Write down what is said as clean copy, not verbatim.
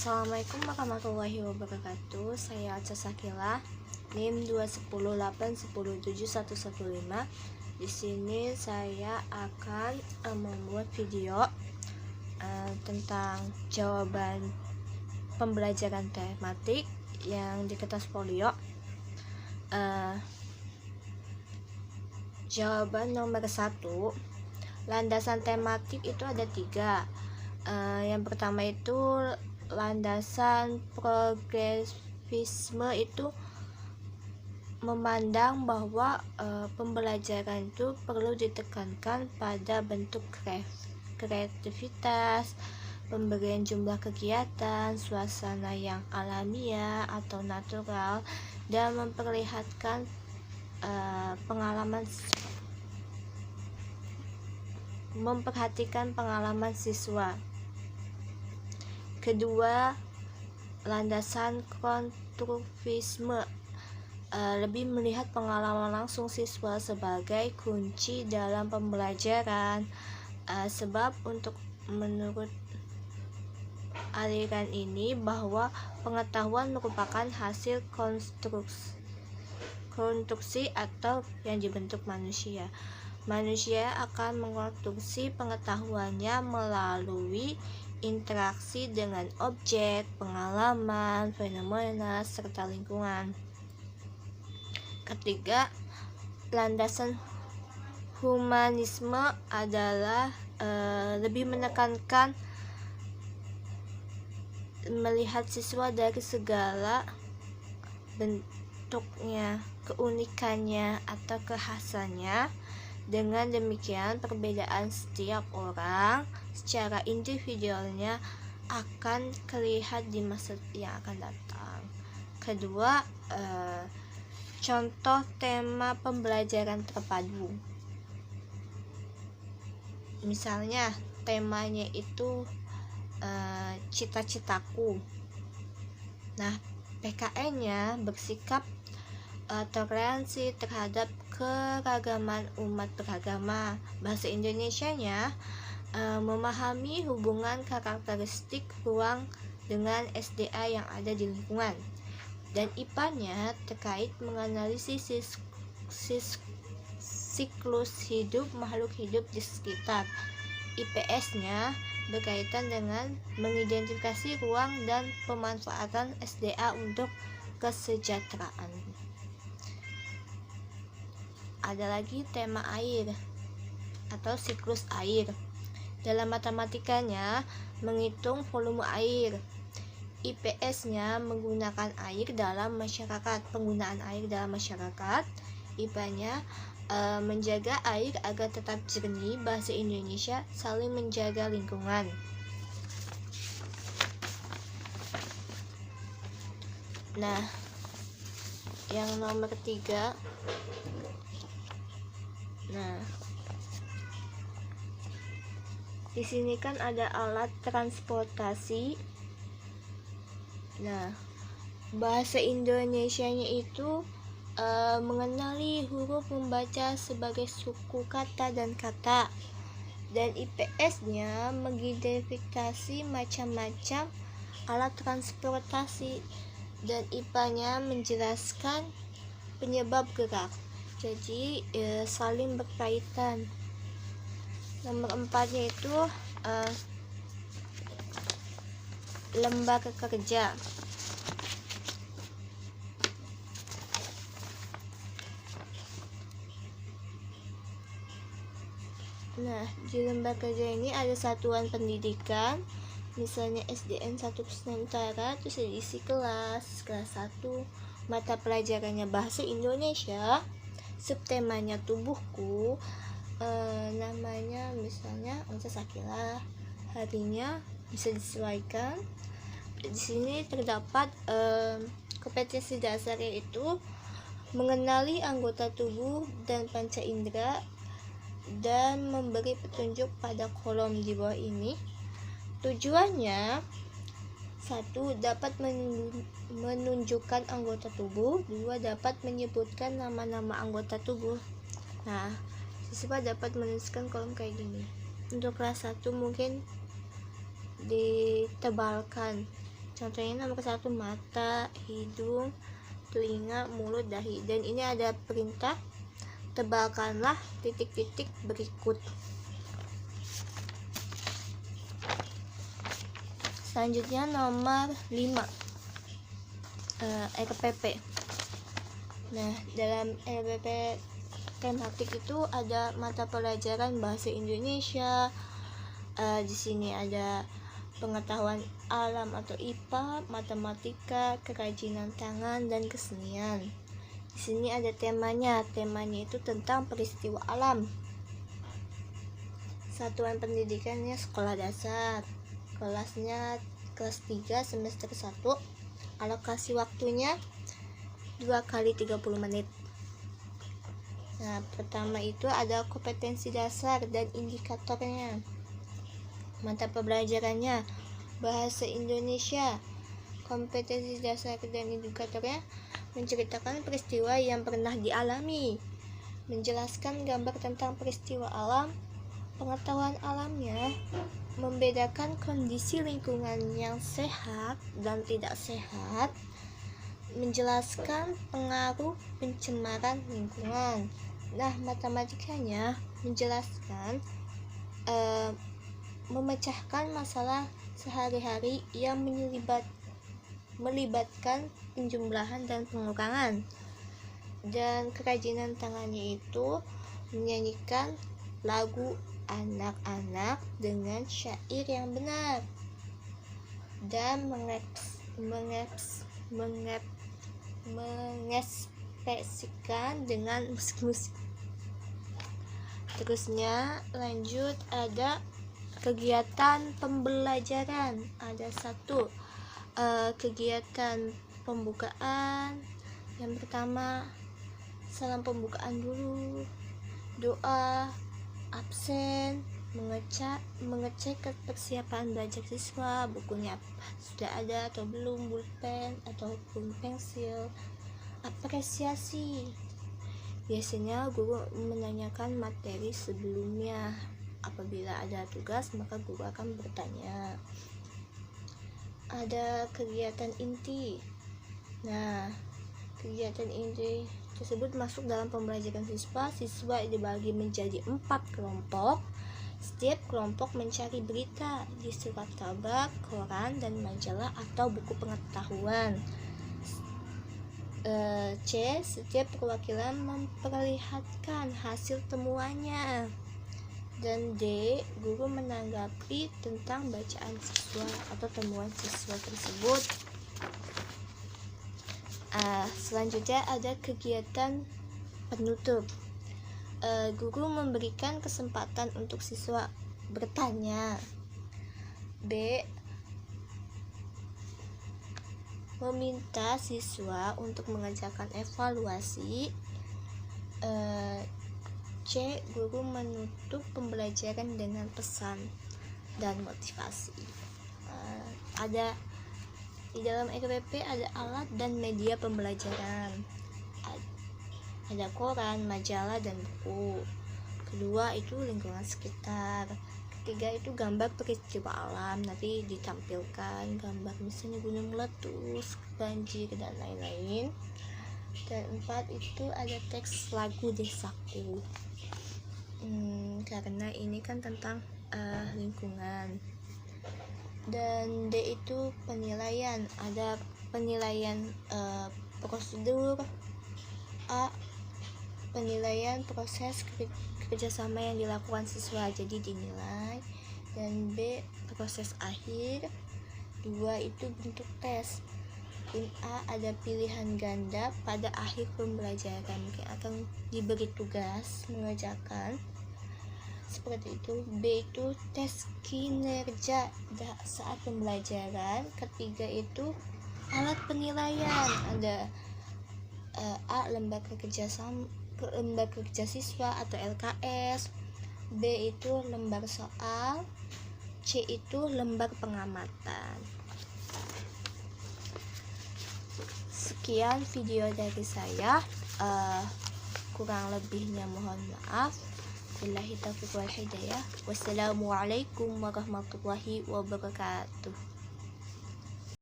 Assalamualaikum warahmatullahi wabarakatuh. Saya Aca Sakila, NIM 21081071115. Di sini saya akan membuat video tentang jawaban pembelajaran tematik yang di kertas folio. Jawaban nomor 1, landasan tematik itu ada 3. Yang pertama itu landasan progresivisme, itu memandang bahwa pembelajaran itu perlu ditekankan pada bentuk kreativitas, pemberian jumlah kegiatan, suasana yang alamiah atau natural, dan memperlihatkan memperhatikan pengalaman siswa. Kedua, landasan konstruktivisme lebih melihat pengalaman langsung siswa sebagai kunci dalam pembelajaran, sebab menurut aliran ini bahwa pengetahuan merupakan hasil konstruksi atau yang dibentuk manusia. Manusia akan mengkonstruksi pengetahuannya melalui interaksi dengan objek, pengalaman, fenomena, serta lingkungan. Ketiga, landasan humanisme adalah lebih menekankan melihat siswa dari segala bentuknya, keunikannya, atau kekhasannya. Dengan demikian, perbedaan setiap orang secara individualnya akan terlihat di masa yang akan datang. Kedua, contoh tema pembelajaran terpadu. Misalnya, temanya itu cita-citaku. Nah, PKN-nya bersikap toleransi terhadap keragaman umat beragama. Bahasa Indonesianya memahami hubungan karakteristik ruang dengan SDA yang ada di lingkungan. Dan IPA-nya terkait menganalisis siklus hidup makhluk hidup di sekitar. IPS-nya berkaitan dengan mengidentifikasi ruang dan pemanfaatan SDA untuk kesejahteraan. Ada lagi tema air atau siklus air. Dalam matematikanya menghitung volume air. IPS-nya menggunakan air dalam masyarakat, penggunaan air dalam masyarakat. IPA-nya menjaga air agar tetap jernih. Bahasa Indonesia saling menjaga lingkungan. Nah, yang nomor 3. Nah, di sini kan ada alat transportasi. Nah, bahasa Indonesianya itu mengenali huruf membaca sebagai suku kata dan kata. Dan IPS-nya mengidentifikasi macam-macam alat transportasi. Dan IPA-nya menjelaskan penyebab gerak. Jadi saling berkaitan. Nomor 4-nya itu lembaga kerja. Nah, di lembaga kerja ini ada satuan pendidikan, misalnya SDN 1 Nusantara, terus ada isi kelas 1, mata pelajarannya bahasa Indonesia, subtemanya tubuhku, namanya misalnya Aca Sakila, harinya bisa disesuaikan. Di sini terdapat kompetensi dasar, yaitu mengenali anggota tubuh dan panca indera dan memberi petunjuk pada kolom di bawah ini. Tujuannya: 1. Dapat menunjukkan anggota tubuh. 2. Dapat menyebutkan nama-nama anggota tubuh. Nah, siswa dapat menuliskan kolom kayak gini. Untuk kelas 1 mungkin ditebalkan Contohnya nomor 1 mata, hidung, telinga, mulut, dahi. Dan ini ada perintah, tebalkanlah titik-titik berikut. Selanjutnya nomor 5, RPP. Nah, dalam RPP tematik itu ada mata pelajaran bahasa Indonesia. Di sini ada pengetahuan alam atau IPA, matematika, kerajinan tangan, dan kesenian. Di sini ada temanya. Temanya itu tentang peristiwa alam. Satuan pendidikannya sekolah dasar. Kelasnya kelas 3 semester 1. Alokasi waktunya 2 kali 30 menit. Nah, pertama itu ada kompetensi dasar dan indikatornya. Mata pembelajarannya bahasa Indonesia. Kompetensi dasar dan indikatornya menceritakan peristiwa yang pernah dialami, menjelaskan gambar tentang peristiwa alam, pengetahuan alamnya, membedakan kondisi lingkungan yang sehat dan tidak sehat, menjelaskan pengaruh pencemaran lingkungan. Nah, matematikanya menjelaskan memecahkan masalah sehari-hari yang melibatkan penjumlahan dan pengurangan. Dan kerajinan tangannya itu menyanyikan lagu anak-anak dengan syair yang benar dan mengekspresikan dengan musik-musik. Terusnya lanjut ada kegiatan pembelajaran. Ada 1 kegiatan pembukaan. Yang pertama, salam pembukaan dulu, doa, absen, mengecek persiapan belajar siswa, bukunya sudah ada atau belum, pulpen ataupun pensil, apresiasi. Biasanya guru menanyakan materi sebelumnya. Apabila ada tugas, maka guru akan bertanya. Ada kegiatan inti. Nah, kegiatan inti tersebut masuk dalam pembelajaran siswa. Siswa dibagi menjadi 4 kelompok. Setiap kelompok mencari berita di surat kabar, koran, dan majalah atau buku pengetahuan. C. Setiap perwakilan memperlihatkan hasil temuannya. Dan D. Guru menanggapi tentang bacaan siswa atau temuan siswa tersebut. Selanjutnya ada kegiatan penutup. Guru memberikan kesempatan untuk siswa bertanya. B. Meminta siswa untuk mengerjakan evaluasi. C. Guru menutup pembelajaran dengan pesan dan motivasi. Ada di dalam RPP ada alat dan media pembelajaran. Ada koran, majalah, dan buku. Kedua itu lingkungan sekitar. Ketiga itu gambar peristiwa alam, nanti ditampilkan gambar misalnya gunung meletus, banjir, dan lain-lain. Dan 4 itu ada teks lagu desaku. Karena ini kan tentang lingkungan. Dan D itu penilaian. Ada penilaian prosedur. A. Penilaian proses kerjasama yang dilakukan siswa, jadi dinilai. Dan B. Proses akhir. 2 itu bentuk tes. Tim A ada pilihan ganda pada akhir pembelajaran, mungkin akan diberi tugas mengerjakan seperti itu. B itu tes kinerja saat pembelajaran. Ketiga itu alat penilaian. Ada A. lembaga kerja siswa atau LKS. B itu lembar soal. C itu lembar pengamatan. Sekian video dari saya. Kurang lebihnya mohon maaf. Billahi taufiq wal hidayah. Wassalamualaikum warahmatullahi wabarakatuh.